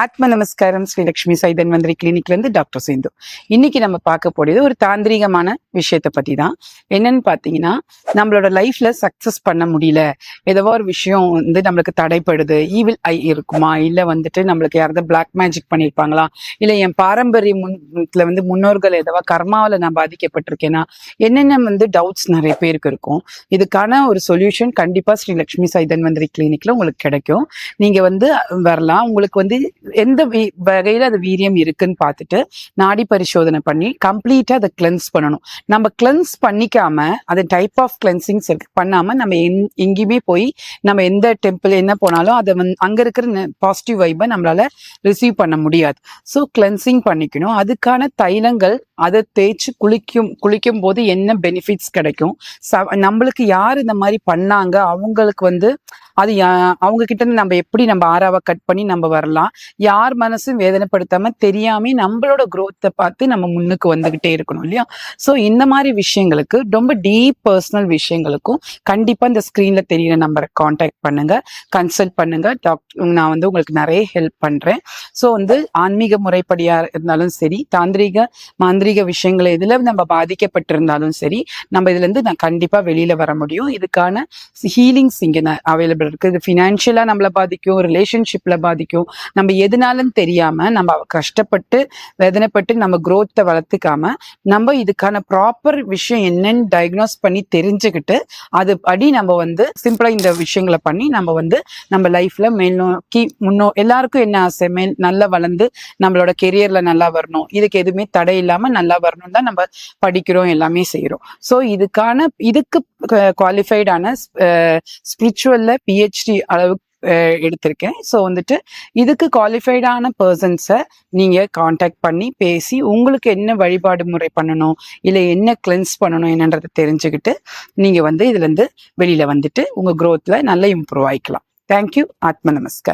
ஆத்ம நமஸ்காரம் ஸ்ரீ லட்சுமி சைதன்வந்திரி கிளினிக்ல இருந்து டாக்டர் சிந்து. இன்னைக்கு நம்ம பார்க்க போறது ஒரு தாந்திரிகமான விஷயத்தை பத்தி தான். என்னன்னு பாத்தீங்கன்னா, நம்மளோட லைஃப்ல சக்சஸ் பண்ண முடியல, ஏதோ ஒரு விஷயம் வந்து நம்மளுக்கு தடைப்படுது, ஈவில் ஐ இருக்குமா, இல்ல வந்துட்டு நம்மளுக்கு யாராவது பிளாக் மேஜிக் பண்ணிருப்பாங்களா, இல்ல என் பாரம்பரிய வந்து முன்னோர்கள் ஏதோ கர்மாவில நான் பாதிக்கப்பட்டிருக்கேனா, என்னென்ன வந்து டவுட்ஸ் நிறைய பேருக்கு இருக்கும். இதுக்கான ஒரு சொல்யூஷன் கண்டிப்பா ஸ்ரீ லட்சுமி சைதன்வந்திரி கிளினிக்ல உங்களுக்கு கிடைக்கும். நீங்க வந்து வரலாம். உங்களுக்கு வந்து எந்த வகையில அது வீரியம் இருக்குன்னு பார்த்துட்டு நாடி பரிசோதனை பண்ணி கம்ப்ளீட்டா அதை கிளென்ஸ் பண்ணணும். நம்ம கிளென்ஸ் பண்ணிக்காம அது டைப் ஆஃப் கிளென்சிங்ஸ் பண்ணாம நம்ம எங்கேயுமே போய் நம்ம எந்த டெம்பிள் என்ன போனாலும் அதை அங்க இருக்கிற பாசிட்டிவ் வைப்பை நம்மளால ரிசீவ் பண்ண முடியாது. ஸோ கிளென்சிங் பண்ணிக்கணும். அதுக்கான தைலங்கள் அதை தேய்ச்சி குளிக்கும் போது என்ன பெனிஃபிட்ஸ் கிடைக்கும், நம்மளுக்கு யார் இந்த மாதிரி பண்ணாங்க, அவங்களுக்கு வந்து அது அவங்க கிட்ட இருந்து நம்ம எப்படி நம்ம ஆறாவை கட் பண்ணி நம்ம வரலாம், யார் மனசும் வேதனைப்படுத்தாம தெரியாம நம்மளோட குரோத்தை பார்த்து நம்ம முன்னுக்கு வந்துகிட்டே இருக்கணும் இல்லையா. ஸோ இந்த மாதிரி விஷயங்களுக்கு, ரொம்ப டீப் பர்சனல் விஷயங்களுக்கும் கண்டிப்பா இந்த ஸ்கிரீன்ல தெரியிற நம்பரை கான்டாக்ட் பண்ணுங்க, கன்சல்ட் பண்ணுங்க. டாக்டர் நான் வந்து உங்களுக்கு நிறைய ஹெல்ப் பண்றேன். ஸோ வந்து ஆன்மீக முறைப்படியா இருந்தாலும் சரி, மாந்திரிக விஷயங்களை எதுல நம்ம பாதிக்கப்பட்டிருந்தாலும் சரி, நம்ம இதுல இருந்து நான் கண்டிப்பா வெளியில வர முடியும். இதுக்கான ஹீலிங்ஸ் இங்க அவைலபிள் இருக்கு. இது ஃபினான்ஷியலா நம்மள பாதிக்கும், ரிலேஷன்ஷிப்ல பாதிக்கும். நம்ம எதுனாலும் தெரியாம நம்ம கஷ்டப்பட்டு வேதனைப்பட்டு நம்ம குரோத்தை வளர்த்துக்காம நம்ம இதுக்கான ப்ராப்பர் விஷயம் என்னன்னு டயக்னோஸ் பண்ணி தெரிஞ்சுக்கிட்டு அது படி நம்ம வந்து சிம்பிளா இந்த விஷயங்களை பண்ணி நம்ம வந்து நம்ம லைஃப்ல மேல் நோக்கி எல்லாருக்கும் என்ன ஆசை, நல்லா வளர்ந்து நம்மளோட கெரியர்ல நல்லா வரணும், இதுக்கு எதுவுமே தடை இல்லாம நல்லா வரணும் தான் நம்ம படிக்கிறோம், எல்லாமே செய்யறோம். ஸோ இதுக்கு குவாலிஃபைடான ஸ்பிரிச்சுவல்ல பிஹெச்டி அளவு எடுத்திருக்கேன். ஸோ வந்துட்டு இதுக்கு குவாலிஃபைடான பர்சன்ஸை நீங்க கான்டாக்ட் பண்ணி பேசி உங்களுக்கு என்ன வழிபாடு முறை பண்ணணும், இல்லை என்ன கிளென்ஸ் பண்ணணும் என்னன்றதை தெரிஞ்சுக்கிட்டு நீங்க வந்து இதுல இருந்து வெளியில வந்துட்டு உங்க growthல நல்லா இம்ப்ரூவ் ஆயிக்கலாம். தேங்க்யூ. ஆத்ம நமஸ்கார்.